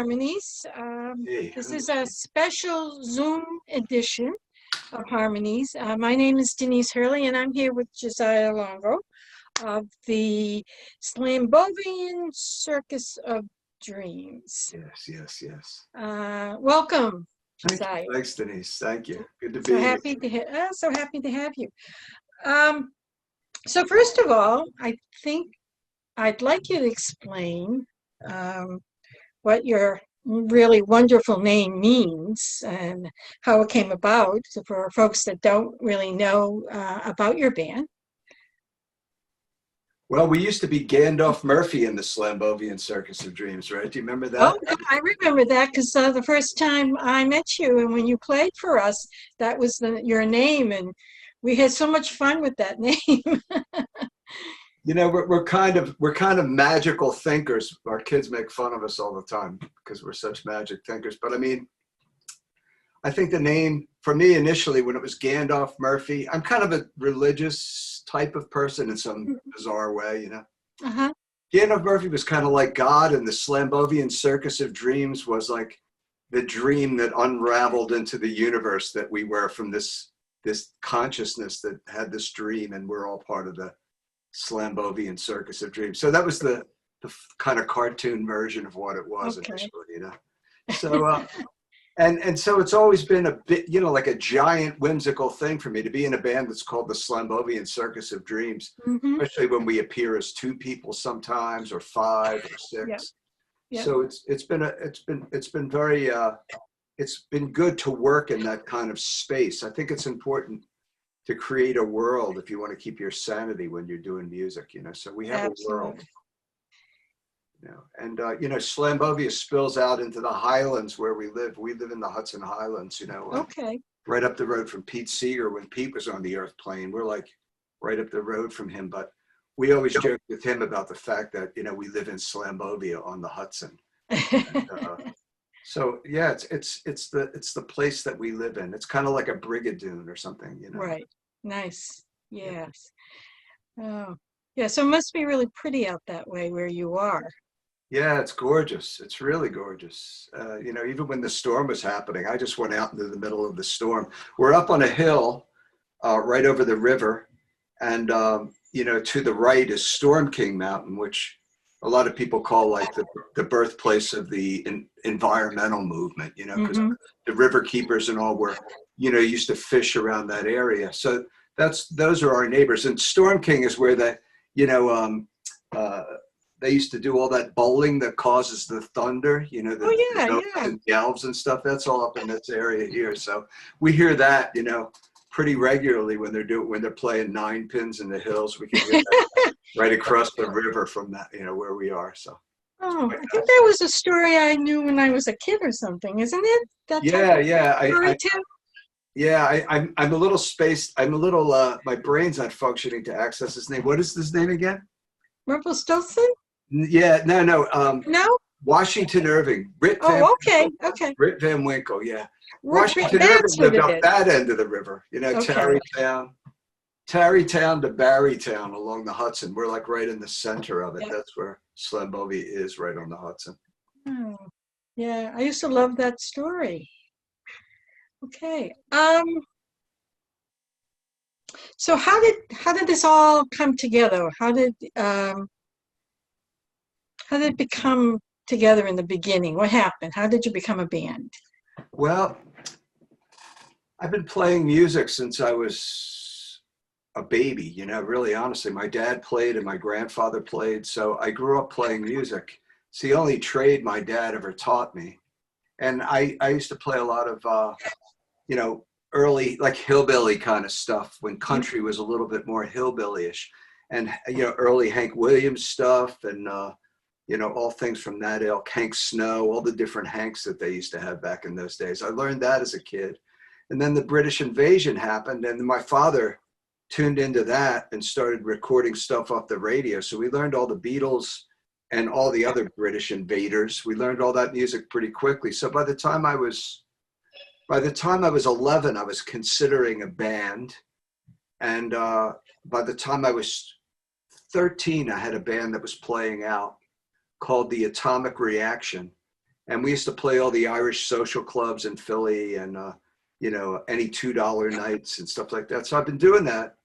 Harmonies. Hey, This is a special Zoom edition of Harmonies. My name is Denise Hurley, and I'm here with Joziah Longo of the Slambovian Circus of Dreams. yes. Welcome, Thank Joziah. you. Thanks, Denise. Thank you. Good to be So here. happy to have you. So first of all, I think I'd like you to explain what your really wonderful name means and how it came about for folks that don't really know about your band. Well, we used to be Gandalf Murphy in the Slambovian Circus of Dreams, right? Do you remember that? Oh, I remember that because the first time I met you and when you played for us, that was your name, and we had so much fun with that name. You know, we're kind of magical thinkers. Our kids make fun of us all the time because we're such magic thinkers. But I mean, I think the name for me initially when it was Gandalf Murphy, I'm kind of a religious type of person in some bizarre way, you know. Uh-huh. Gandalf Murphy was kind of like God, and the Slambovian Circus of Dreams was like the dream that unraveled into the universe that we were from this consciousness that had this dream, and we're all part of the Slambovian Circus of Dreams. So that was the kind of cartoon version of what it was initially, you know. So and so it's always been a bit, you know, like a giant whimsical thing for me to be in a band that's called the Slambovian Circus of Dreams, especially when we appear as two people sometimes, or five or six. Yep. So it's been very it's been good to work in that kind of space. I think it's important to create a world if you want to keep your sanity when you're doing music, you know. So we have a world, you know, and you know, Slambovia spills out into the Highlands where we live. We live in the Hudson Highlands, you know. Right up the road from Pete Seeger. When Pete was on the Earth plane, we're like right up the road from him. But we always joke with him about the fact that, you know, we live in Slambovia on the Hudson. And, so yeah, it's the place that we live in. It's kind of like a Brigadoon or something, you know. Right. Nice. Yes. Oh, yeah. So it must be really pretty out that way where you are. Yeah, it's gorgeous. It's really gorgeous. You know, even when the storm was happening, I just went out into the middle of the storm. We're up on a hill right over the river, and you know, to the right is Storm King Mountain, which a lot of people call like the birthplace of the environmental movement, you know, because the river keepers and all were, you know, used to fish around that area. So those are our neighbors. And Storm King is where the, you know, they used to do all that bowling that causes the thunder, you know, the elves and stuff. That's all up in this area here. So we hear that, you know, pretty regularly when they're playing nine pins in the hills. We can hear that right across the river from that, you know, where we are. So I think that was a story I knew when I was a kid or something, isn't it? I'm a little spaced. I'm a little my brain's not functioning to access his name. What is his name again? Rumpelstiltskin? Yeah, no. No? Washington Irving. Rip Van Winkle, yeah. Washington Irving lived up that end of the river, you know, Tarrytown to Barrytown along the Hudson. We're like right in the center of it. Yep. That's where Slambovia is, right on the Hudson. Oh, yeah, I used to love that story. Okay. So how did this all come together? How did it become together in the beginning? What happened? How did you become a band? Well, I've been playing music since I was a baby, you know, really honestly. My dad played and my grandfather played, so I grew up playing music. It's the only trade my dad ever taught me. And I used to play a lot of, you know, early, like hillbilly kind of stuff when country was a little bit more hillbilly-ish. And, you know, early Hank Williams stuff and, you know, all things from that ilk, Hank Snow, all the different Hanks that they used to have back in those days. I learned that as a kid. And then the British invasion happened, and my father tuned into that and started recording stuff off the radio. So we learned all the Beatles and all the other British invaders. We learned all that music pretty quickly. So by the time I was 11, I was considering a band. And by the time I was 13, I had a band that was playing out called The Atomic Reaction. And we used to play all the Irish social clubs in Philly and, you know, any $2 nights and stuff like that. So I've been doing that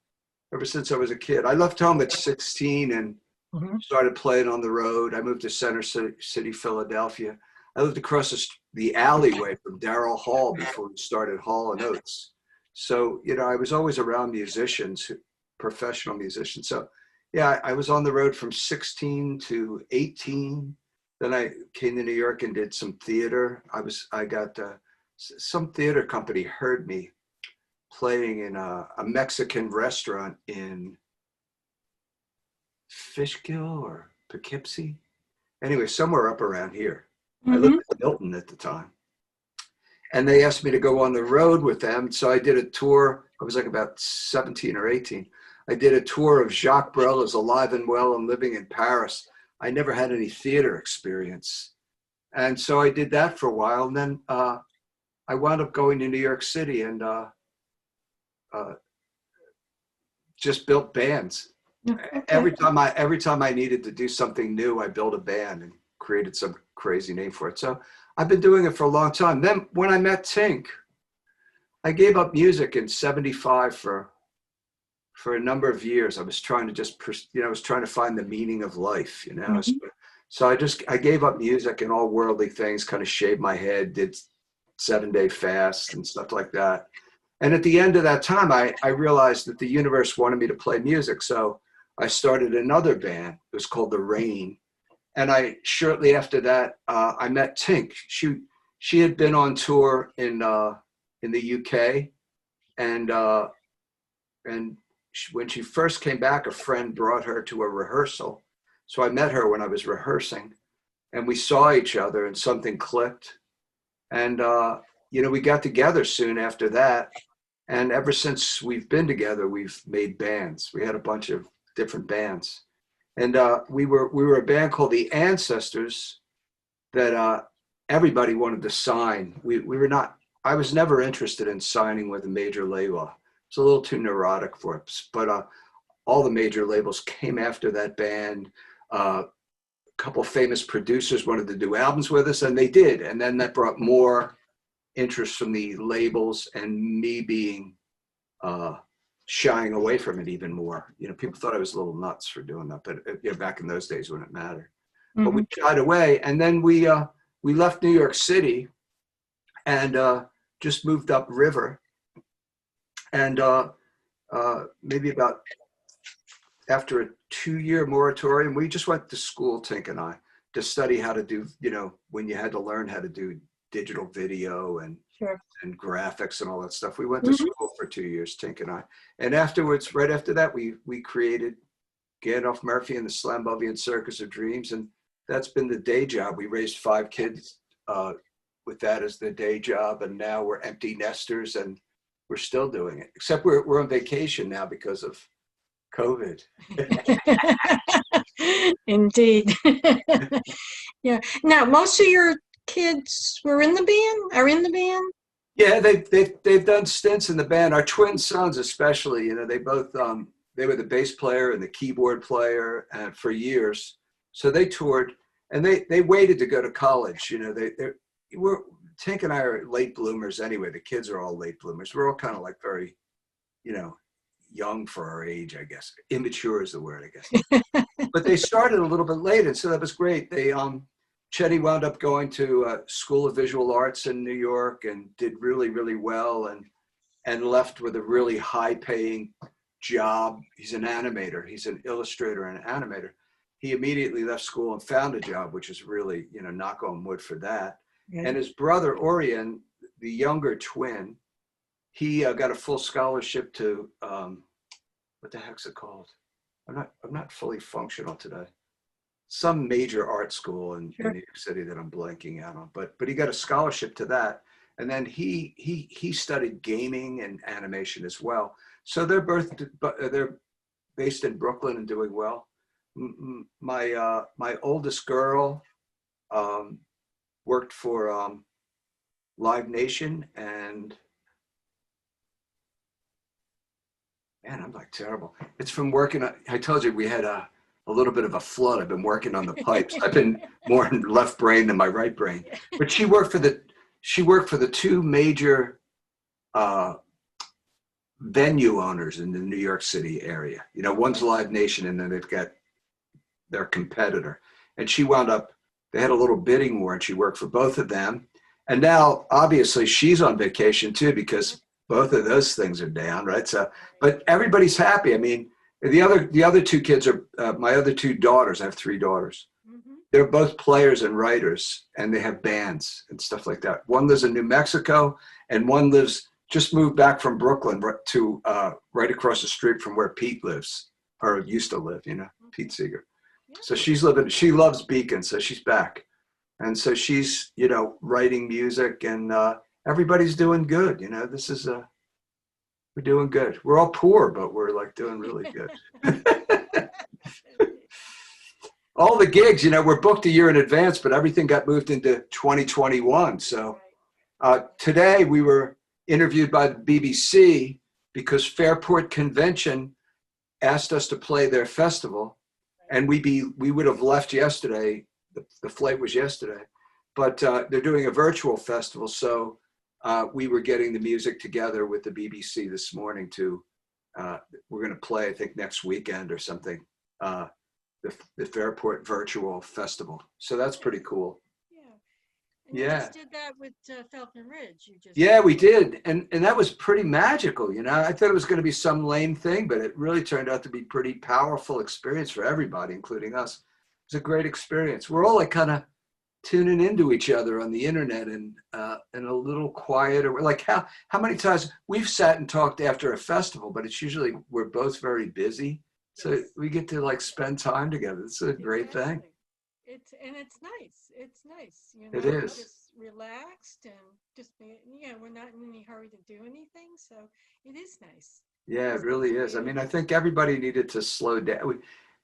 ever since I was a kid. I left home at 16 and Mhm. started playing on the road. I moved to Center City, Philadelphia. I lived across the alleyway from Darrell Hall before we started Hall and Oates. So, you know, I was always around musicians, professional musicians. So, yeah, I was on the road from 16 to 18. Then I came to New York and did some theater. I got some theater company heard me playing in a Mexican restaurant in Fishkill or Poughkeepsie. Anyway, somewhere up around here. I lived Mhm. in Milton at the time. And they asked me to go on the road with them. So I did a tour. I was like about 17 or 18. I did a tour of Jacques Brel's Alive and Well and Living in Paris. I never had any theater experience. And so I did that for a while. And then I wound up going to New York City and uh, just built bands. Okay. Every time I needed to do something new, I built a band and created some crazy name for it. So I've been doing it for a long time. Then when I met Tink, I gave up music in '75 for a number of years. I was trying to I was trying to find the meaning of life, you know. Mhm. So I gave up music and all worldly things, kind of shaved my head, did 7-day fast and stuff like that. And at the end of that time, I realized that the universe wanted me to play music. So I started another band. It was called The Rain. And shortly after that, I met Tink. She had been on tour in the UK, and when she first came back, a friend brought her to a rehearsal. So I met her when I was rehearsing, and we saw each other, and something clicked. And you know, we got together soon after that. And ever since we've been together, we've made bands. We had a bunch of different bands. And we were a band called the Ancestors that everybody wanted to sign. We were not. I was never interested in signing with a major label. It's a little too neurotic for us. But all the major labels came after that band. A couple of famous producers wanted to do albums with us, and they did. And then that brought more interest from the labels, and me being shying away from it even more. You know, people thought I was a little nuts for doing that, but you know, back in those days when it mattered. But we Mhm. shied away, and then we left New York City and just moved upriver. And maybe about after a 2-year moratorium, we just went to school, Tink and I, to study how to do, you know, when you had to learn how to do digital video and Sure. graphics and all that stuff. We went to Mhm. school for 2 years, Tink and I. And afterwards, right after that, we created Gandalf Murphy and the Slambovian Circus of Dreams. And that's been the day job. We raised 5 kids with that as the day job. And now we're empty nesters and we're still doing it, except we're on vacation now because of COVID. Indeed. Yeah. Now, most of your kids were in the band, are in the band? Yeah, they've done stints in the band. Our twin sons, especially, you know, they both they were the bass player and the keyboard player for years. So they toured, and they waited to go to college. You know, they were Tink and I are late bloomers anyway. The kids are all late bloomers. We're all kind of like very, you know, young for our age, I guess. Immature is the word, I guess. But they started a little bit late, and so that was great. Chetty wound up going to School of Visual Arts in New York and did really well, and left with a really high paying job. He's an animator. He's an illustrator and an animator. He immediately left school and found a job, which is really, you know, knock on wood for that. Yeah. And his brother Orion, the younger twin, he got a full scholarship to what the heck's it called? I'm not fully functional today. Some major art school in Sure. New York City that I'm blanking out on, but he got a scholarship to that, and then he studied gaming and animation as well. So they're based in Brooklyn and doing well. My oldest girl worked for Live Nation, and man, I'm like terrible. It's from working. I told you we had a little bit of a flood. I've been working on the pipes. I've been more in left brain than my right brain. But she worked for the two major venue owners in the New York City area. You know, one's Live Nation, and then they've got their competitor. And she wound up, they had a little bidding war, and she worked for both of them. And now, obviously, she's on vacation too, because both of those things are down, right? So, but everybody's happy. I mean, the other two kids are my other two daughters. I have three daughters. Mm-hmm. They're both players and writers, and they have bands and stuff like that. One lives in New Mexico, and one just moved back from Brooklyn to right across the street from where Pete lives, or used to live, you know, Pete Seeger. So she loves Beacon, so she's back. And so she's, you know, writing music, and everybody's doing good. You know, we're doing good. We're all poor, but we're like doing really good. All the gigs, you know, we're booked a year in advance, but everything got moved into 2021. So today we were interviewed by the BBC because Fairport Convention asked us to play their festival, and we would have left yesterday. The flight was yesterday, but they're doing a virtual festival. So we were getting the music together with the BBC this morning we're going to play, I think, next weekend or something, the Fairport Virtual Festival. So that's pretty cool. And you just did that with Falcon Ridge. We did. And that was pretty magical. You know, I thought it was going to be some lame thing, but it really turned out to be pretty powerful experience for everybody, including us. It was a great experience. We're all like kind of tuning into each other on the internet and a little quieter. We're like, how many times we've sat and talked after a festival, but it's usually we're both very busy. So we get to like spend time together. It's a great thing. It's nice. It's nice. You know, it is. Just relaxed and just, we're not in any hurry to do anything. So it is nice. Yeah, it really is. I mean, I think everybody needed to slow down.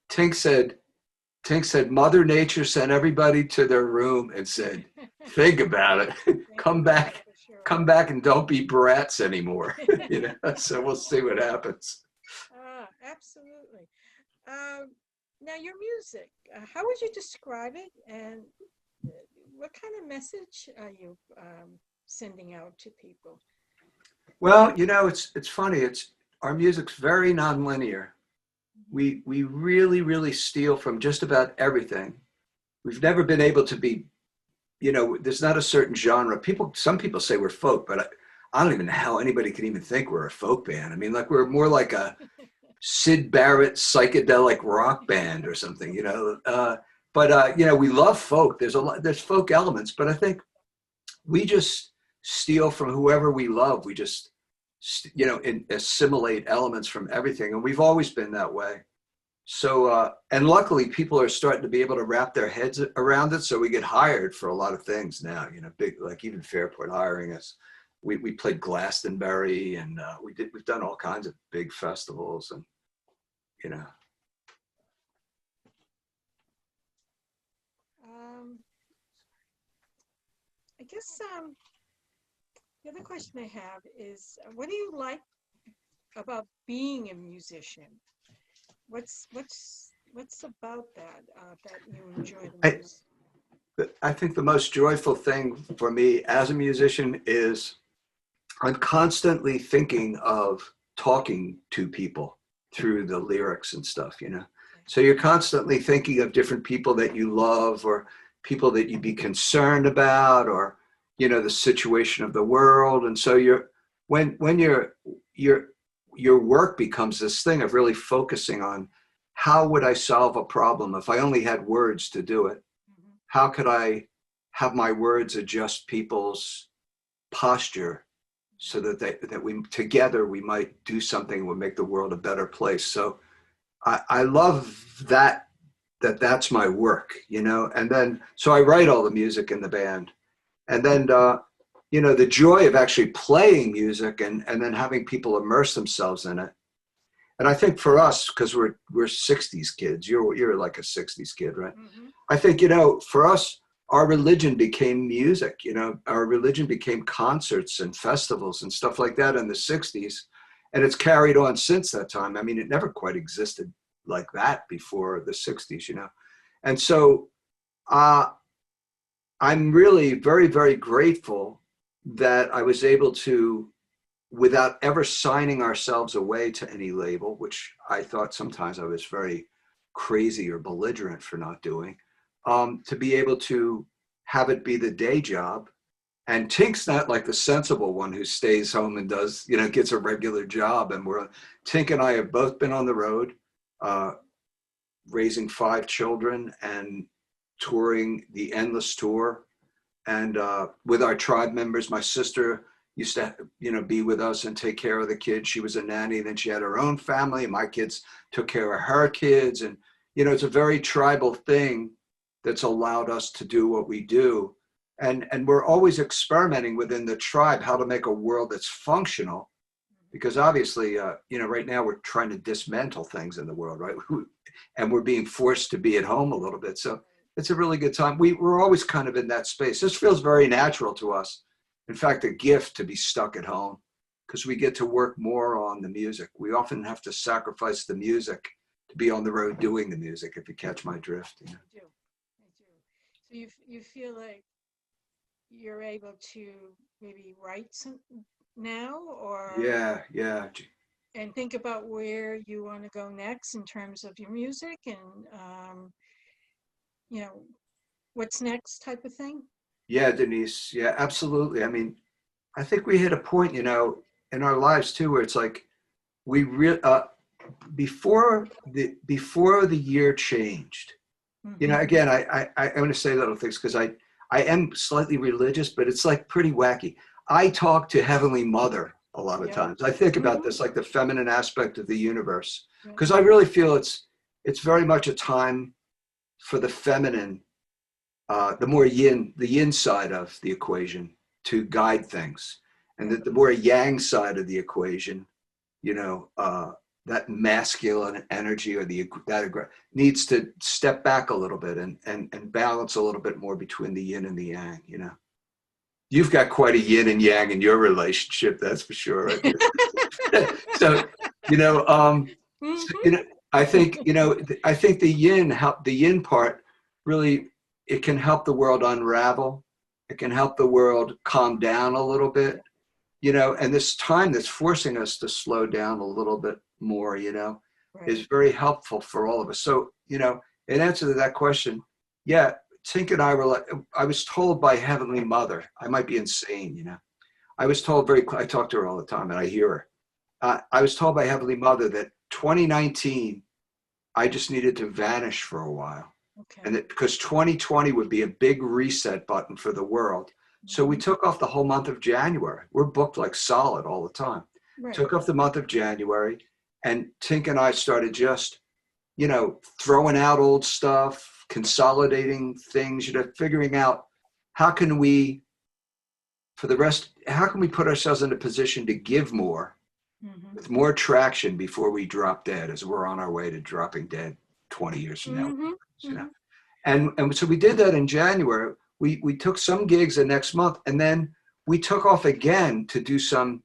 Tink said, Mother Nature sent everybody to their room and said, think about it. Come back and don't be brats anymore. You know, so we'll see what happens. Absolutely. Now your music, how would you describe it, and what kind of message are you sending out to people? Well, you know, it's funny. Our music's very nonlinear. We really, really steal from just about everything. We've never been able to be, you know, there's not a certain genre. Some people say we're folk, but I don't even know how anybody can even think we're a folk band. I mean, like we're more like a Syd Barrett psychedelic rock band or something, you know. But you know, we love folk. There's folk elements, but I think we just steal from whoever we love. We just, you know, assimilate elements from everything, and we've always been that way. So and luckily people are starting to be able to wrap their heads around it, so we get hired for a lot of things now, you know, big, like even Fairport hiring us. We played Glastonbury, and we've done all kinds of big festivals, and you know. I guess the other question I have is, what do you like about being a musician? What's about that that you enjoy the most? I think the most joyful thing for me as a musician is I'm constantly thinking of talking to people through the lyrics and stuff, you know. So you're constantly thinking of different people that you love, or people that you'd be concerned about, or, you know, the situation of the world. And so when your work becomes this thing of really focusing on how would I solve a problem if I only had words to do it? How could I have my words adjust people's posture so that we together we might do something that would make the world a better place? So I love that's my work, you know. And then so I write all the music in the band, and then you know, the joy of actually playing music and then having people immerse themselves in it. And I think for us, because we're 60s kids, you're like a 60s kid, right? Mm-hmm. I think, you know, for us, our religion became music. You know, our religion became concerts and festivals and stuff like that in the 60s. And it's carried on since that time. I mean, it never quite existed like that before the 60s, you know. And so I'm really very, very grateful that I was able to, without ever signing ourselves away to any label, which I thought sometimes I was very crazy or belligerent for not doing, to be able to have it be the day job. And Tink's not like the sensible one who stays home and does, you know, gets a regular job. And Tink and I have both been on the road, raising 5 children and touring the endless tour. And with our tribe members, my sister used to, you know, be with us and take care of the kids. She was a nanny, then she had her own family. My kids took care of her kids. And, you know, it's a very tribal thing that's allowed us to do what we do. And we're always experimenting within the tribe how to make a world that's functional, because obviously, you know, right now we're trying to dismantle things in the world, right? And we're being forced to be at home a little bit. So it's a really good time. We're always kind of in that space. This feels very natural to us. In fact, a gift to be stuck at home, because we get to work more on the music. We often have to sacrifice the music to be on the road doing the music, if you catch my drift. You know? I do. So you feel like you're able to maybe write some now, or Yeah. and think about where you want to go next in terms of your music, and you know, what's next type of thing. Yeah, Denise. Yeah, absolutely. I mean, I think we hit a point, you know, in our lives too, where it's like we before the year changed. You know, again, I want to say little things because I am slightly religious, but it's like pretty wacky. I talk to Heavenly Mother a lot of times. I think about this like the feminine aspect of the universe, because I really feel it's very much a time for the feminine, the more yin, the yin side of the equation to guide things, and that the more yang side of the equation, you know, that masculine energy or that needs to step back a little bit and balance a little bit more between the yin and the yang. You know, you've got quite a yin and yang in your relationship, that's for sure. Right? So, you know, you know, I think the yin part really, it can help the world unravel. It can help the world calm down a little bit, you know, and this time that's forcing us to slow down a little bit more, you know, is very helpful for all of us. So, you know, in answer to that question, yeah, Tink and I were like, I was told by Heavenly Mother, I might be insane, you know, I was told I talk to her all the time and I hear her. I was told by Heavenly Mother that 2019, I just needed to vanish for a while. And that because 2020 would be a big reset button for the world. So we took off the whole month of January. We're booked like solid all the time. Took off the month of January, and Tink and I started just, you know, throwing out old stuff, consolidating things, you know, figuring out how can we put ourselves in a position to give more with more traction before we drop dead, as we're on our way to dropping dead 20 years from now. You know? And so we did that in January. We took some gigs the next month, and then we took off again to do some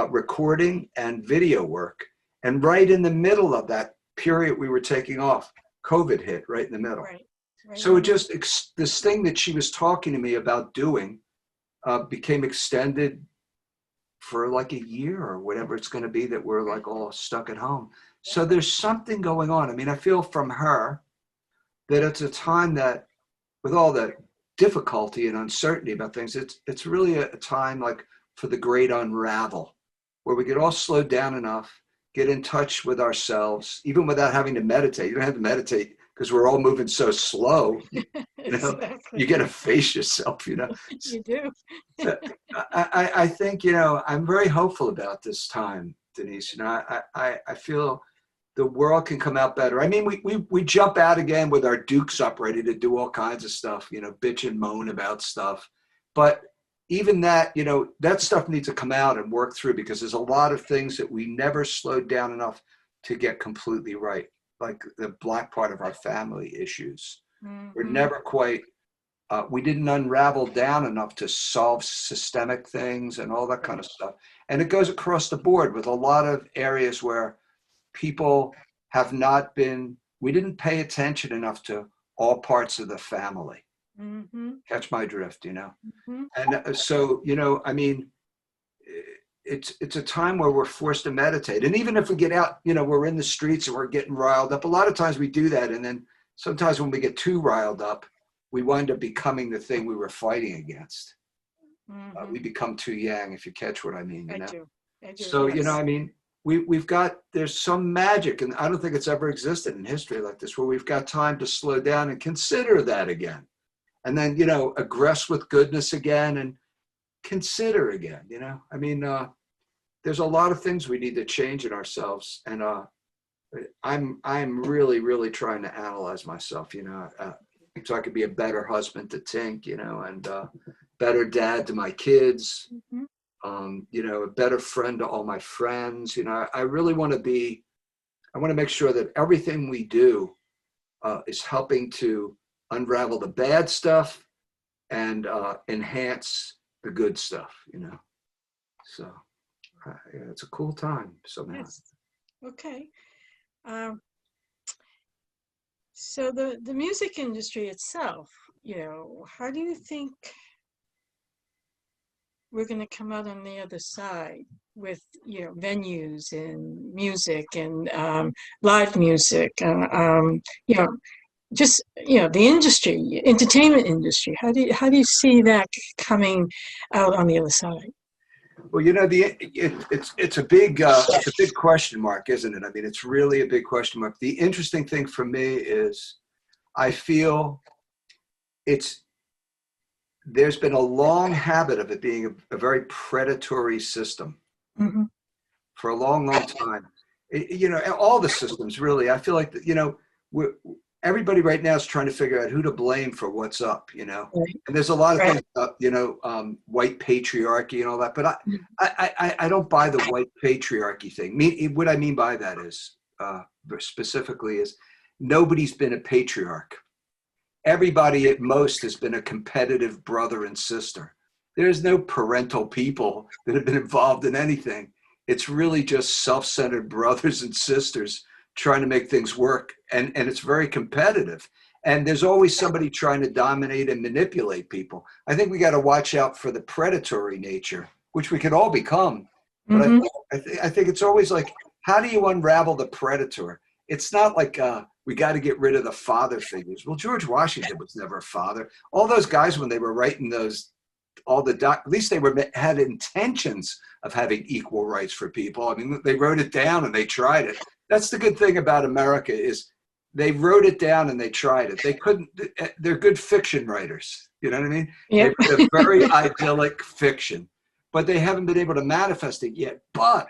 recording and video work. And right in the middle of that period we were taking off, COVID hit right in the middle. So it just, this thing that she was talking to me about doing became extended for like a year or whatever it's going to be that we're like all stuck at home. So there's something going on. I mean, I feel from her that it's a time that, with all the difficulty and uncertainty about things, it's really a time like for the great unravel, where we get all slowed down enough, get in touch with ourselves, even without having to meditate. You don't have to meditate because we're all moving so slow. You know, you got to face yourself, you know. You do. So I think, you know, I'm very hopeful about this time, Denise. You know, I feel the world can come out better. I mean, we jump out again with our dukes up, ready to do all kinds of stuff, you know, bitch and moan about stuff. But even that, you know, that stuff needs to come out and work through, because there's a lot of things that we never slowed down enough to get completely right, like the black part of our family issues. We're never quite, we didn't unravel down enough to solve systemic things and all that kind of stuff. And it goes across the board with a lot of areas where people we didn't pay attention enough to all parts of the family. Mm-hmm. Catch my drift, you know? Mm-hmm. And so, you know, I mean, it's a time where we're forced to meditate. And even if we get out, you know, we're in the streets and we're getting riled up. A lot of times we do that. And then sometimes when we get too riled up, we wind up becoming the thing we were fighting against. Mm-hmm. We become too yang, if you catch what I mean, you know? I do, So, you know, yes. I mean, there's some magic, and I don't think it's ever existed in history like this, where we've got time to slow down and consider that again. And then, you know, aggress with goodness again and consider again, you know? I mean, there's a lot of things we need to change in ourselves. And I'm really, really trying to analyze myself, you know, so I could be a better husband to Tink, you know, and better dad to my kids, you know, a better friend to all my friends. You know, I really want to make sure that everything we do is helping to unravel the bad stuff and enhance the good stuff, you know. So yeah, it's a cool time somehow. Yes. Okay. So the music industry itself, you know, how do you think we're going to come out on the other side with, you know, venues and music and live music, you know, just, you know, the industry, entertainment industry. How do you see that coming out on the other side? Well, you know, it's a big question mark, isn't it? I mean, it's really a big question mark. The interesting thing for me is I feel there's been a long habit of it being a very predatory system for a long, long time. You know, all the systems really, I feel like, you know, everybody right now is trying to figure out who to blame for what's up, you know, and there's a lot of things, you know, white patriarchy and all that, but I don't buy the white patriarchy thing. What I mean by that is, specifically is nobody's been a patriarch. Everybody at most has been a competitive brother and sister. There's no parental people that have been involved in anything. It's really just self-centered brothers and sisters trying to make things work. And it's very competitive. And there's always somebody trying to dominate and manipulate people. I think we got to watch out for the predatory nature, which we can all become. But I think it's always like, how do you unravel the predator? It's not like we got to get rid of the father figures. Well, George Washington was never a father. All those guys, when they were writing at least they had intentions of having equal rights for people. I mean, they wrote it down and they tried it. That's the good thing about America is they wrote it down and they tried it. They're good fiction writers. You know what I mean? Yep. They wrote a very idyllic fiction, but they haven't been able to manifest it yet. But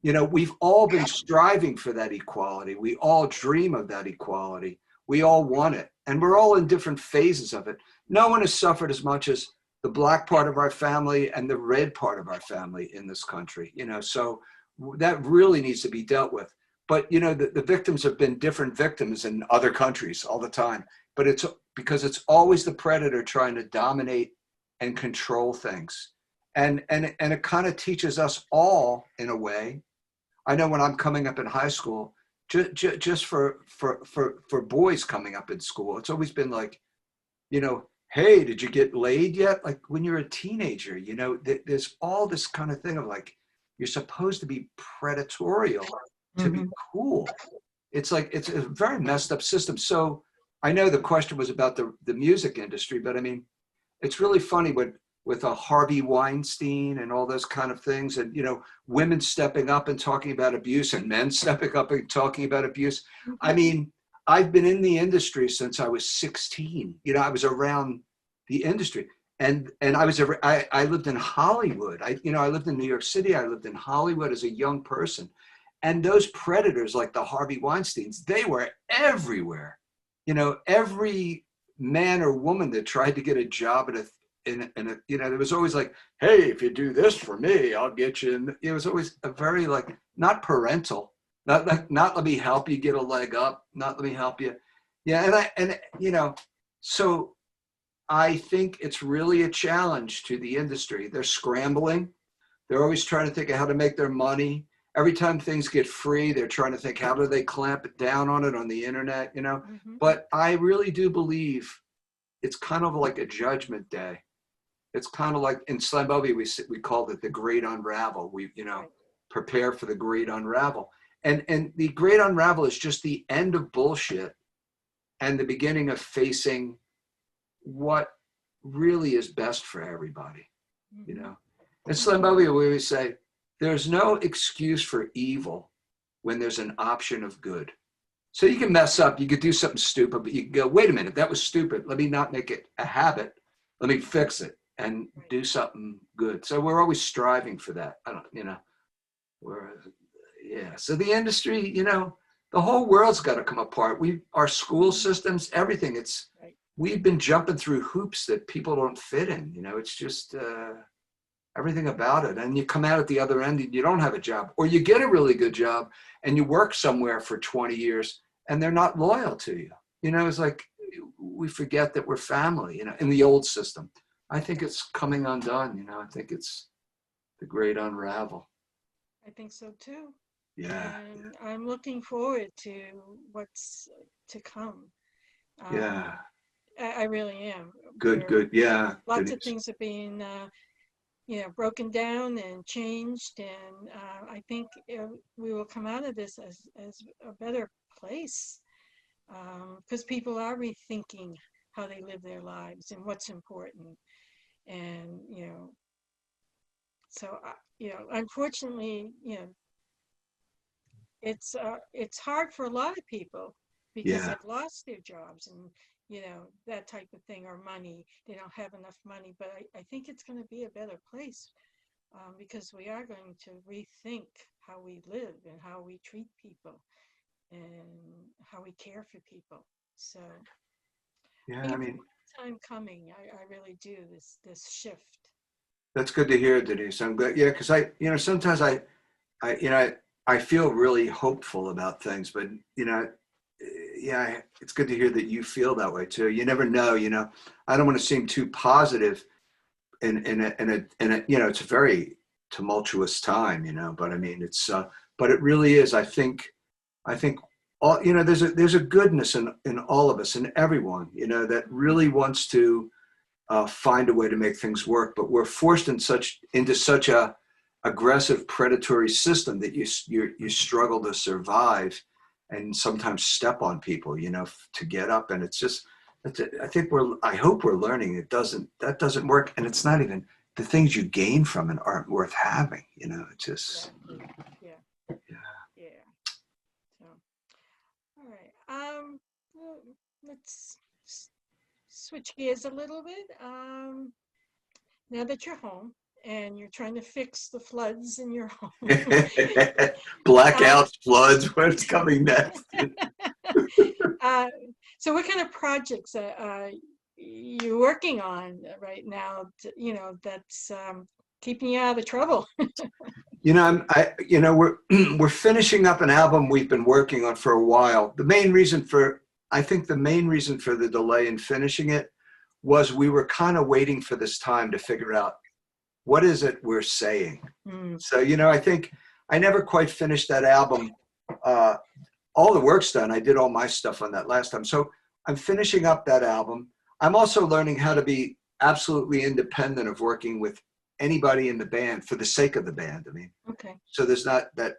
you know, we've all been striving for that equality. We all dream of that equality. We all want it. And we're all in different phases of it. No one has suffered as much as the black part of our family and the red part of our family in this country. You know, so that really needs to be dealt with. But, you know, the victims have been different victims in other countries all the time. But it's because it's always the predator trying to dominate and control things. And it kind of teaches us all, in a way. I know when I'm coming up in high school, just for boys coming up in school, it's always been like, you know, hey, did you get laid yet? Like when you're a teenager, you know, there's all this kind of thing of like, you're supposed to be predatorial to be cool. It's like, it's a very messed up system. So I know the question was about the music industry, but I mean, it's really funny with a Harvey Weinstein and all those kind of things. And, you know, women stepping up and talking about abuse and men stepping up and talking about abuse. I mean, I've been in the industry since I was 16. You know, I was around the industry and I lived in Hollywood. I lived in New York City. I lived in Hollywood as a young person. And those predators like the Harvey Weinsteins, they were everywhere. You know, every man or woman that tried to get a job at you know, there was always like, hey, if you do this for me, I'll get you. And it was always a very like, not parental, not let me help you get a leg up, not let me help you. Yeah. And you know, so I think it's really a challenge to the industry. They're scrambling. They're always trying to think of how to make their money. every time things get free, they're trying to think, how do they clamp it down on it on the internet, you know? But I really do believe it's kind of like a judgment day. It's kind of like in Slambovian, we called it the great unravel. We, you know, prepare for the great unravel. And the great unravel is just the end of bullshit and the beginning of facing what really is best for everybody, you know? In Slambovian, we always say, there's no excuse for evil when there's an option of good. So you can mess up, you could do something stupid, but you can go, wait a minute, that was stupid. Let me not make it a habit. Let me fix it and do something good. So we're always striving for that. I don't, you know, so the industry, you know, the whole world's got to come apart. Our school systems, everything, we've been jumping through hoops that people don't fit in, you know, it's just, everything about it. And you come out at the other end and you don't have a job, or you get a really good job and you work somewhere for 20 years and they're not loyal to you. You know, it's like we forget that we're family, you know, in the old system. I think it's coming undone, you know, I think it's the great unravel. I think so too. Yeah. And I'm looking forward to what's to come. Yeah. I really am. Good. Yeah. Lots of things are being you know, broken down and changed, and I think we will come out of this as a better place, because people are rethinking how they live their lives and what's important, and you know, so you know, unfortunately, you know, it's hard for a lot of people because they've lost their jobs and you know, that type of thing, or money. They don't have enough money, but I think it's going to be a better place, because we are going to rethink how we live and how we treat people and how we care for people. So yeah, I mean, time coming, I really do, this shift. that's good to hear, Denise. I'm glad. Yeah. Cause you know, sometimes you know, I feel really hopeful about things, but you know, yeah, it's good to hear that you feel that way too. You never know, you know, I don't want to seem too positive in a, you know, it's a very tumultuous time, you know, but I mean, it's, but it really is. I think all, you know, there's a goodness in all of us and everyone, you know, that really wants to find a way to make things work, but we're forced into such a aggressive predatory system that you struggle to survive and sometimes step on people, you know, to get up. And it's just, I hope we're learning that doesn't work. And it's not even, the things you gain from it aren't worth having, you know, it's just, yeah. So, all right. Well, let's switch gears a little bit. Now that you're home and you're trying to fix the floods in your home. Blackouts, floods, what's coming next? So what kind of projects are you working on right now, you know, that's keeping you out of trouble? You know, you know, we're finishing up an album we've been working on for a while. I think the main reason for the delay in finishing it was we were kind of waiting for this time to figure out what is it we're saying. So, you know, I think I never quite finished that album. All the work's done. I did all my stuff on that last time. So I'm finishing up that album. I'm also learning how to be absolutely independent of working with anybody in the band for the sake of the band. I mean, so there's not that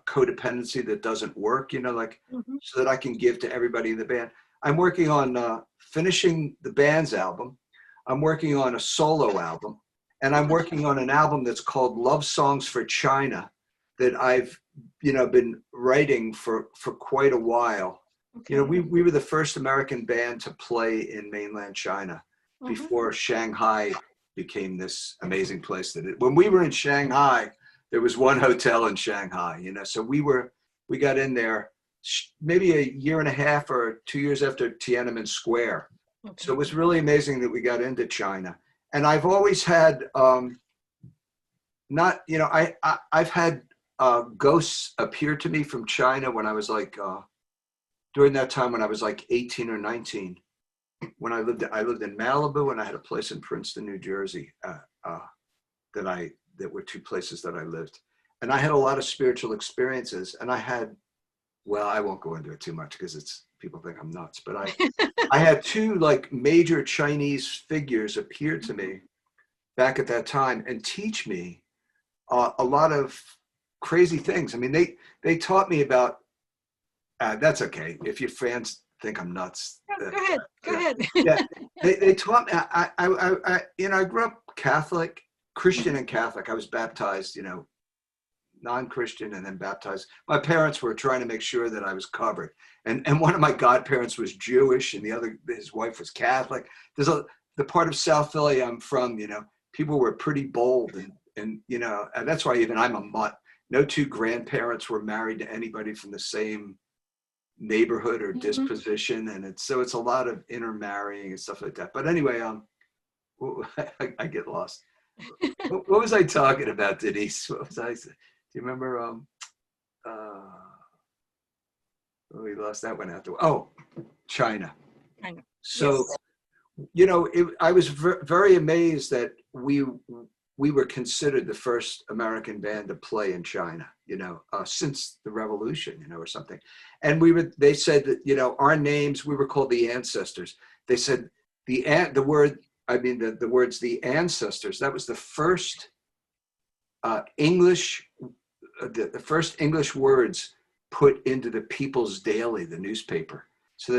codependency that doesn't work, you know, like, so that I can give to everybody in the band. I'm working on finishing the band's album. I'm working on a solo album, and I'm working on an album that's called Love Songs for China that I've, you know, been writing for quite a while. You know, we were the first American band to play in mainland China before Shanghai became this amazing place when we were in Shanghai, there was one hotel in Shanghai, you know, so we got in there maybe a year and a half or 2 years after Tiananmen Square. So it was really amazing that we got into China. And I've always had, not, you know, I've had ghosts appear to me from China when I was like, during that time when I was like 18 or 19, when I lived in Malibu and I had a place in Princeton, New Jersey, that were two places that I lived. and I had a lot of spiritual experiences, and I had, well, I won't go into it too much because it's people think I'm nuts, but I had two like major Chinese figures appear to me back at that time and teach me a lot of crazy things. I mean, they taught me about. That's okay if your fans think I'm nuts. Go ahead. Go ahead. Yeah, they taught me. I grew up Catholic, Christian, and Catholic. I was baptized, non-Christian and then baptized. My parents were trying to make sure that I was covered. And one of my godparents was Jewish and his wife was Catholic. The part of South Philly I'm from, people were pretty bold and that's why even I'm a mutt. No two grandparents were married to anybody from the same neighborhood or disposition. And it's a lot of intermarrying and stuff like that. But anyway, I get lost. What was I talking about, Denise? What was I saying? Do you remember? We lost that one out the. Oh, China. I know. So, yes. I was very amazed that we were considered the first American band to play in China. Since the revolution, or something. And they said that our names, we were called the Ancestors. They said the words the Ancestors. That was the first English. The first English words put into the People's Daily, the newspaper. So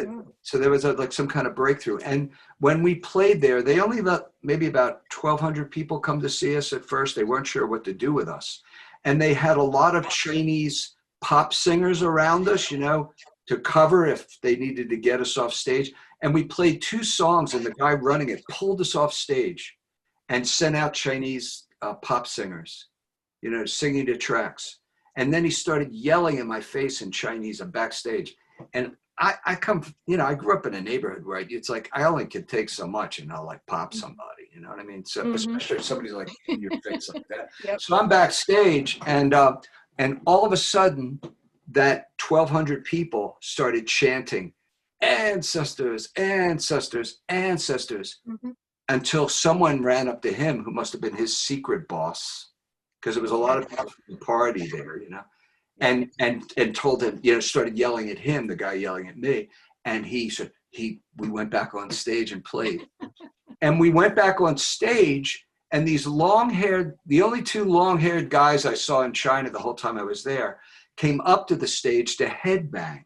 there was like some kind of breakthrough. And when we played there, they only let maybe about 1,200 people come to see us at first. They weren't sure what to do with us. And they had a lot of Chinese pop singers around us, to cover if they needed to get us off stage. And we played 2 songs and the guy running it pulled us off stage and sent out Chinese pop singers, singing the tracks. And then he started yelling in my face in Chinese. I'm backstage. And I grew up in a neighborhood where it's like, I only could take so much and I'll like pop somebody, you know what I mean? So especially if somebody's like in your face like that. Yep. So I'm backstage and all of a sudden that 1,200 people started chanting, ancestors, ancestors, ancestors, until someone ran up to him who must have been his secret boss. Because there was a lot of people from the party there, and told him, started yelling at him, the guy yelling at me. And he said, we went back on stage and played. And we went back on stage, and the only 2 long-haired guys I saw in China the whole time I was there, came up to the stage to headbang.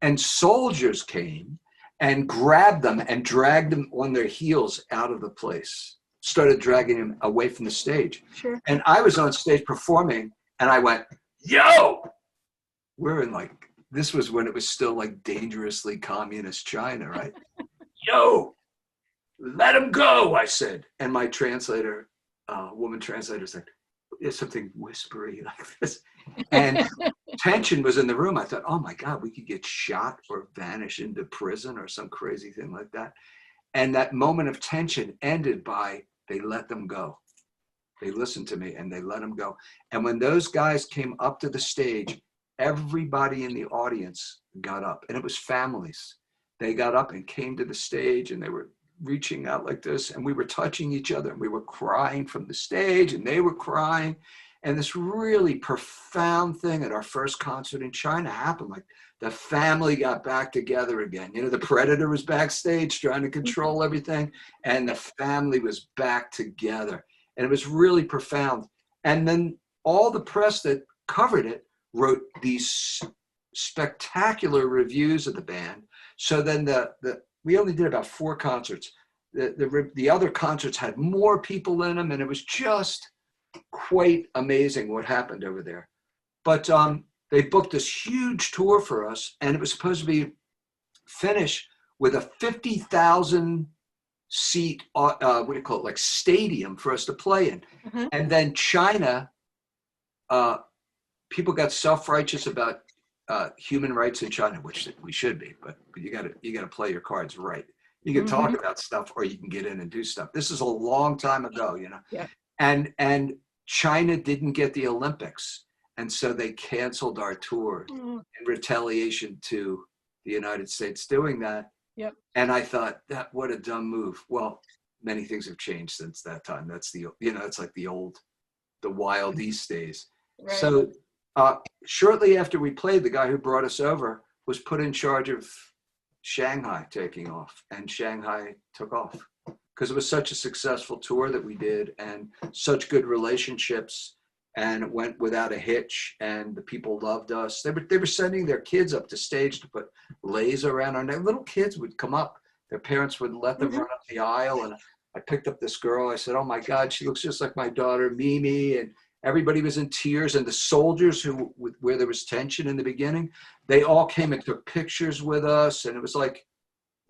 And soldiers came and grabbed them and dragged them on their heels out of the place. Started dragging him away from the stage. Sure. And I was on stage performing and I went, yo, we're in this was when it was still like dangerously communist China, right? Yo, let him go, I said. And my translator, woman translator said, there's something whispery like this. And tension was in the room. I thought, oh my God, we could get shot or vanish into prison or some crazy thing like that. And that moment of tension ended by, they let them go. They listened to me and they let them go. And when those guys came up to the stage, everybody in the audience got up, and it was families. They got up and came to the stage and they were reaching out like this, and we were touching each other and we were crying from the stage and they were crying. And this really profound thing at our first concert in China happened. Like the family got back together again. The Predator was backstage trying to control everything, and the family was back together. And it was really profound. And then all the press that covered it wrote these spectacular reviews of the band. So then we only did about 4 concerts. The other concerts had more people in them, and it was just quite amazing what happened over there. But they booked this huge tour for us, and it was supposed to be finished with a 50,000 seat, like stadium for us to play in. And then China, people got self-righteous about human rights in China, which we should be, but you got to play your cards right. You can talk about stuff, or you can get in and do stuff. This is a long time ago, Yeah. And China didn't get the Olympics, and so they canceled our tour in retaliation to the United States doing that. Yep. And I thought, what a dumb move. Well, many things have changed since that time. That's it's like the Wild East days. Right. So shortly after we played, the guy who brought us over was put in charge of Shanghai taking off, and Shanghai took off because it was such a successful tour that we did and such good relationships, and it went without a hitch, and the people loved us. They were sending their kids up to stage to put leis around our neck. Little kids would come up, their parents would let them run up the aisle, and I picked up this girl. I said, "Oh my God, she looks just like my daughter Mimi," and everybody was in tears, and the soldiers where there was tension in the beginning, they all came and took pictures with us, and it was like,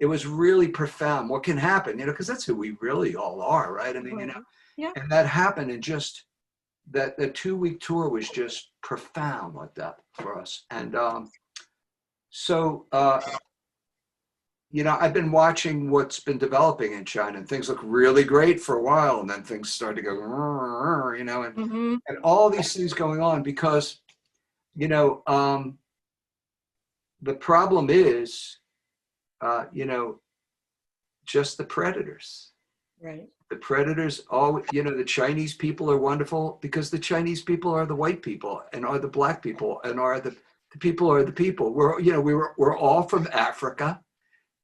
it was really profound. What can happen, because that's who we really all are, right? I mean, Yeah. and that happened, and just that the 2-week tour was just profound like that for us. And so, I've been watching what's been developing in China, and things look really great for a while, and then things start to go, and all these things going on because, the problem is, just the predators. Right. The predators, the Chinese people are wonderful because the Chinese people are the white people and are the black people and are the people are the people. We're all from Africa.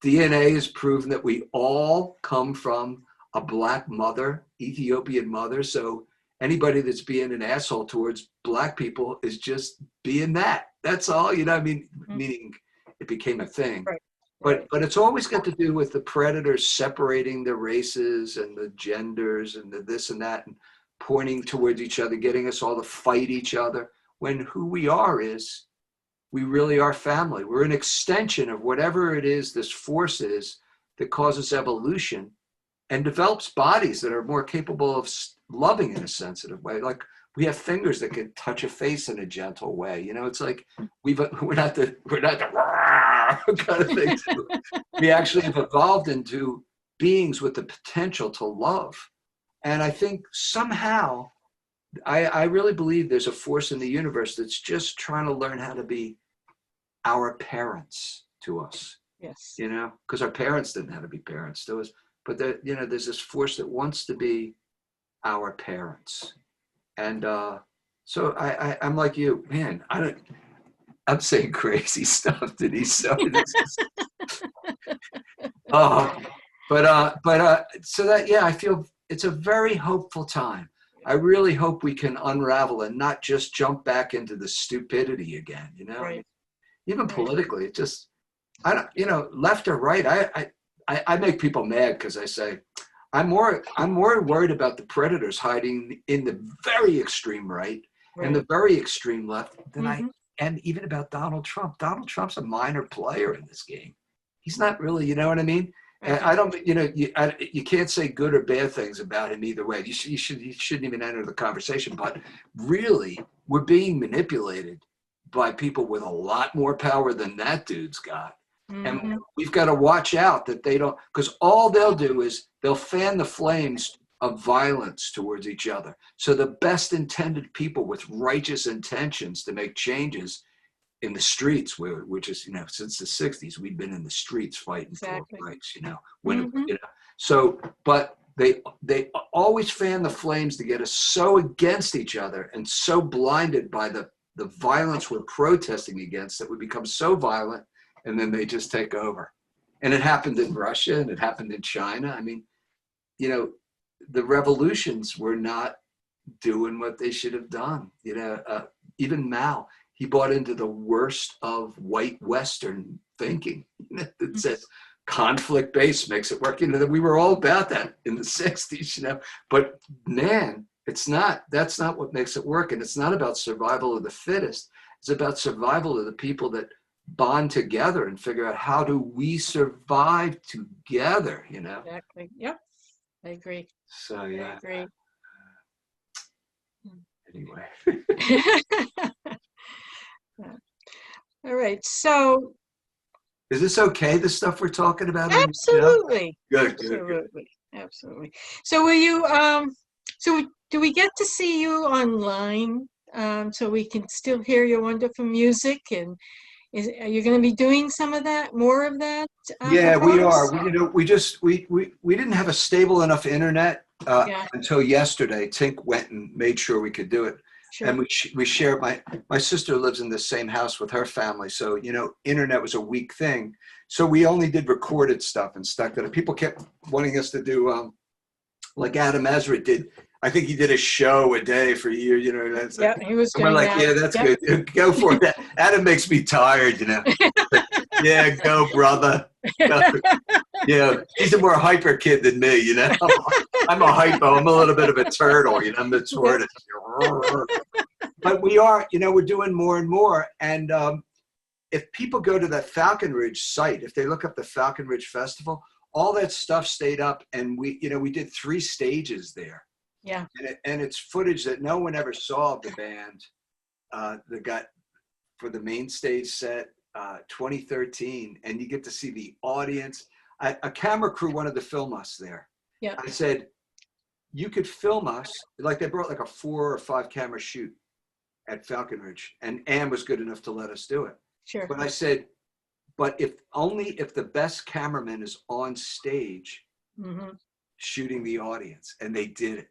DNA has proven that we all come from a black mother, Ethiopian mother. So anybody that's being an asshole towards black people is just being that. That's all, meaning it became a thing. Right. But it's always got to do with the predators separating the races and the genders and the this and that and pointing towards each other, getting us all to fight each other, when who we are is, we really are family. We're an extension of whatever it is this force is that causes evolution and develops bodies that are more capable of loving in a sensitive way. Like we have fingers that can touch a face in a gentle way. It's like we're not the kind of things. We actually have evolved into beings with the potential to love. And I think somehow, I really believe there's a force in the universe that's just trying to learn how to be our parents to us. Yes. Because our parents didn't know how to be parents to us. But there's this force that wants to be our parents. And so I'm like you, man, I'm saying crazy stuff, Denise. So so that, I feel it's a very hopeful time. I really hope we can unravel and not just jump back into the stupidity again, Right. Even politically, it just, I don't, left or right, I make people mad because I say, I'm more worried about the predators hiding in the very extreme right and the very extreme left than and even about Donald Trump. Donald Trump's a minor player in this game. He's not really, you know what I mean? And I don't, you can't say good or bad things about him either way. You shouldn't even enter the conversation. But really, we're being manipulated by people with a lot more power than that dude's got. And we've got to watch out that they don't, because all they'll do is they'll fan the flames of violence towards each other. So the best intended people with righteous intentions to make changes in the streets, which is, since the 60s, we've been in the streets fighting for rights, So, but they always fan the flames to get us so against each other and so blinded by the violence we're protesting against that we become so violent, and then they just take over. And it happened in Russia and it happened in China. I mean, the revolutions were not doing what they should have done. Even Mao, he bought into the worst of white Western thinking that says conflict-based makes it work. We were all about that in the 60s, but man, that's not what makes it work. And it's not about survival of the fittest. It's about survival of the people that bond together and figure out how do we survive together, Exactly. Yep. I agree. So, yeah. I agree. Anyway. All right. So. Is this okay, the stuff we're talking about? Absolutely. Good. Absolutely. So will you, so do we get to see you online so we can still hear your wonderful music? And are you going to be doing some of that, more of that? Yeah, we are. We didn't have a stable enough internet until yesterday. Tink went and made sure we could do it. Sure. And we share, my sister lives in the same house with her family. So, internet was a weak thing. So we only did recorded stuff and stuck that people kept wanting us to do, like Adam Ezra did. I think he did a show a day for a year, that's Yeah, he was and we're doing like, that. yeah, that's Yep. good. Go for it. Adam makes me tired, Yeah, go, brother. Go. Yeah, he's a more hyper kid than me, I'm a hypo. I'm a little bit of a turtle, I'm the tortoise. But we are, we're doing more and more. And if people go to that Falcon Ridge site, if they look up the Falcon Ridge Festival, all that stuff stayed up. And we did 3 stages there. Yeah. And it's footage that no one ever saw of the band that got for the main stage set 2013. And you get to see the audience. A camera crew wanted to film us there. Yeah. I said, you could film us. Like they brought like a 4 or 5 camera shoot at Falcon Ridge. And Ann was good enough to let us do it. Sure. But I said, but if the best cameraman is on stage shooting the audience, and they did it.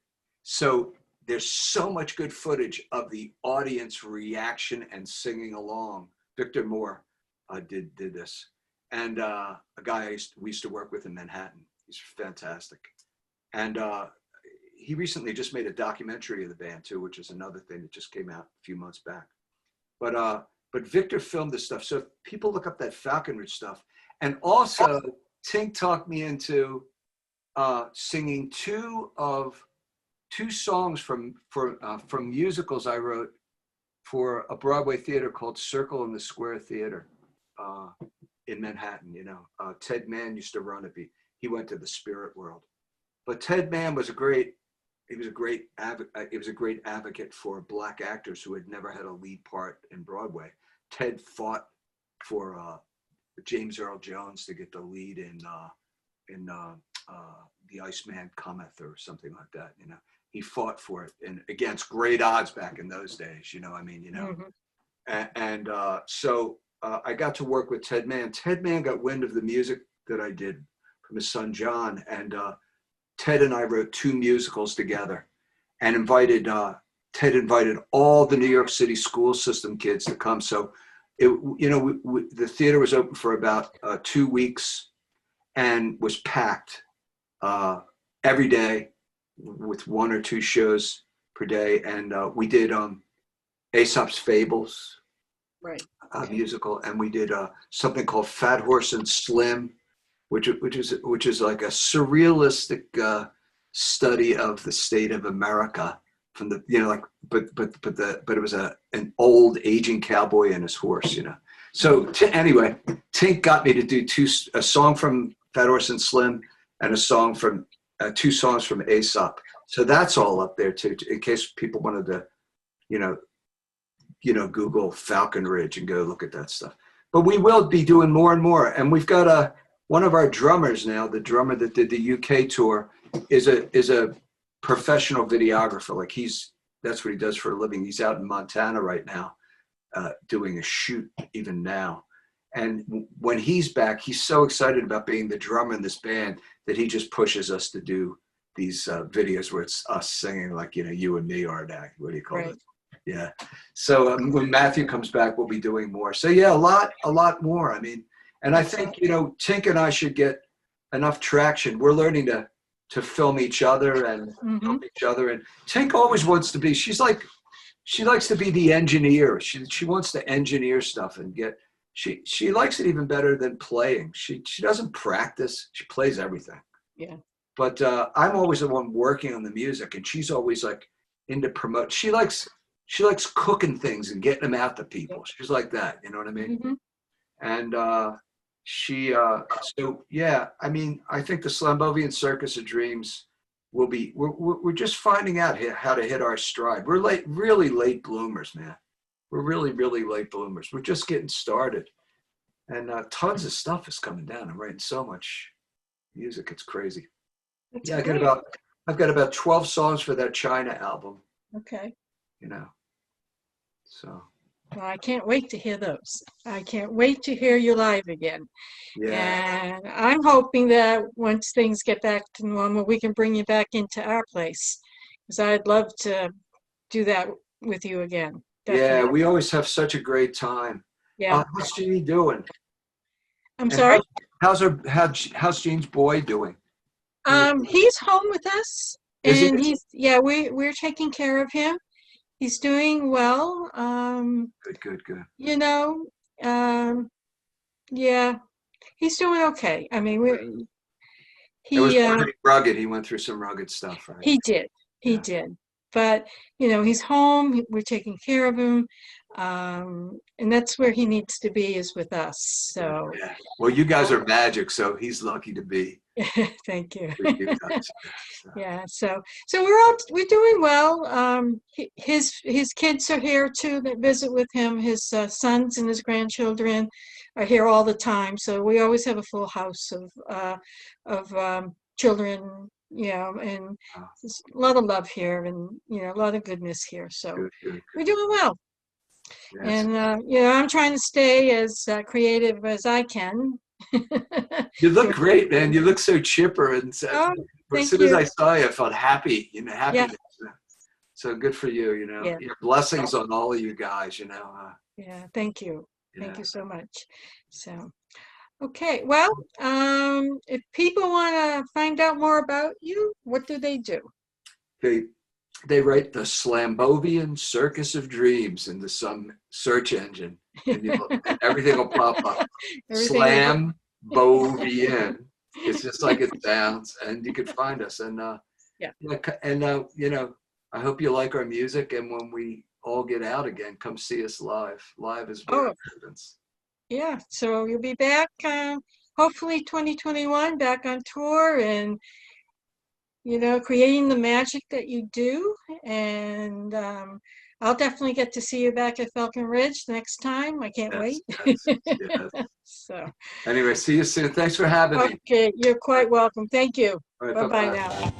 So there's so much good footage of the audience reaction and singing along. Victor Moore did this. And a guy we used to work with in Manhattan. He's fantastic. And he recently just made a documentary of the band too, which is another thing that just came out a few months back. But Victor filmed this stuff. So if people look up that Falcon Ridge stuff, and also Tink talked me into singing 2 songs from musicals I wrote for a Broadway theater called Circle in the Square Theater in Manhattan. Ted Mann used to run it. He went to the spirit world, but Ted Mann was a great advocate for Black actors who had never had a lead part in Broadway. Ted fought for James Earl Jones to get the lead in The Iceman Cometh or something like that. He fought for it and against great odds back in those days. So I got to work with Ted Mann. Ted Mann got wind of the music that I did from his son John, and Ted and I wrote 2 musicals together, and Ted invited all the New York City school system kids to come. So, the theater was open for about 2 weeks, and was packed every day with 1 or 2 shows per day. And we did Aesop's Fables, right, musical, and we did something called Fat Horse and Slim, which is like a surrealistic study of the state of America from the but it was an old aging cowboy and his horse. So anyway, Tink got me to do a song from Fat Horse and Slim and a song from 2 songs from Aesop. So that's all up there too, in case people wanted to, Google Falcon Ridge and go look at that stuff. But we will be doing more and more. And we've got one of our drummers now, the drummer that did the UK tour, is a professional videographer. Like that's what he does for a living. He's out in Montana right now, doing a shoot even now. And when he's back, he's so excited about being the drummer in this band that he just pushes us to do these videos where it's us singing, like, you and me are that. What do you call it? Yeah. So when Matthew comes back, we'll be doing more. So yeah, a lot more. I mean, and I think, Tink and I should get enough traction. We're learning to film each other and help each other. And Tink always wants to be, she likes to be the engineer. She wants to engineer stuff and she likes it even better than playing. She doesn't practice. She plays everything. Yeah. But I'm always the one working on the music, and she's always like into promote. She likes cooking things and getting them out to people. She's like that. You know what I mean? Mm-hmm. And so yeah, I mean, I think the Slambovian Circus of Dreams will be, we're just finding out how to hit our stride. We're really late bloomers, man. We're really, really late bloomers. We're just getting started. And tons of stuff is coming down. I'm writing so much music. It's crazy. That's great. I've got about 12 songs for that China album. Okay. So. Well, I can't wait to hear those. I can't wait to hear you live again. Yeah. And I'm hoping that once things get back to normal, we can bring you back into our place. Because I'd love to do that with you again. Yeah, Definitely. we always have such a great time. Yeah. How's Jeannie doing? I'm And sorry. how's Jean's boy doing? He's home with us, Is he? and we're taking care of him. He's doing well. Good, good, good. You know, um, yeah, he's doing okay. I mean, It was he pretty rugged. He went through some rugged stuff, right? he did, he Yeah. did. But he's home. We're taking care of him, and that's where he needs to be, is with us. So, Yeah. Well, you guys are magic, so he's lucky to be thank you. with you guys. So, Yeah, so we're doing well. His kids are here too that visit with him. His sons and his grandchildren are here all the time. So we always have a full house of children, and uh, there's a lot of love here, and a lot of goodness here. So good, good, we're good. doing well. Yes. And I'm trying to stay as creative as I can. You look Doing- great, man. You look so chipper, and Oh, as thank soon as you. I saw you, I felt happy. Yeah, Happiness. So good for you. yeah, Your blessings on all of you guys. yeah. Thank you. Thank Yeah. you so much. So, okay. Well, if people want to find out more about you, what do they do? They write the Slambovian Circus of Dreams into some search engine, and everything will pop up. Everything. Slambovian. It's just like it sounds, and you can find us. And Yeah. I hope you like our music. And when we all get out again, come see us live. Live is where Oh, it happens. yeah. So you'll be back, hopefully 2021, back on tour, and creating the magic that you do. And I'll definitely get to see you back at Falcon Ridge next time. I can't Yes, wait. yes. So, Anyway, see you soon. Thanks for having me. okay, you're quite welcome. Thank you. All right, Bye-bye bye-bye. now.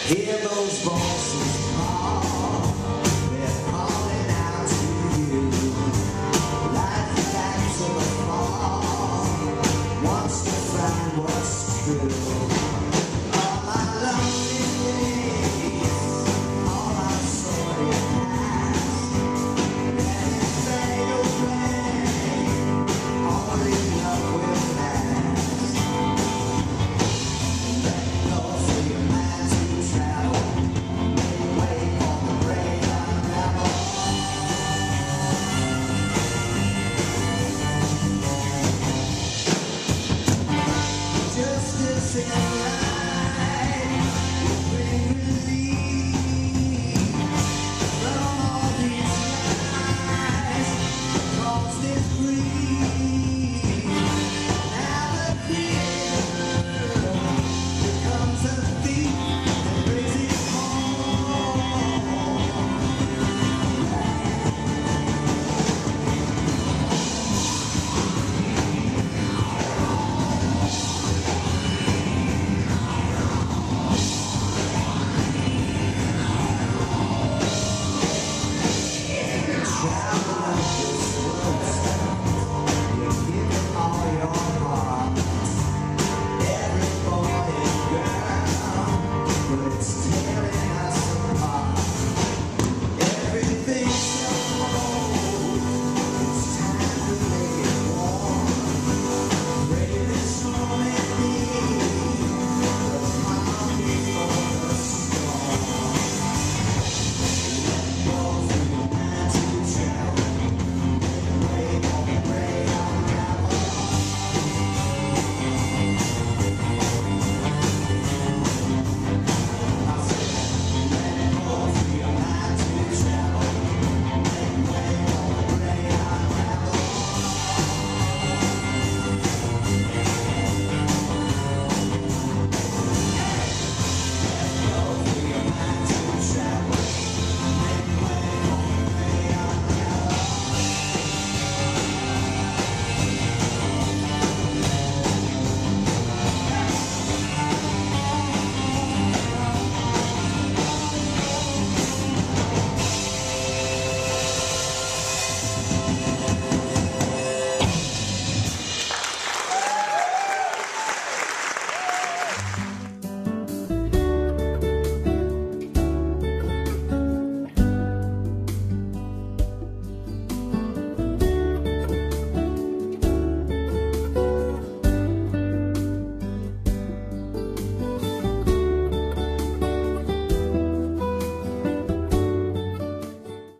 Hear those bones.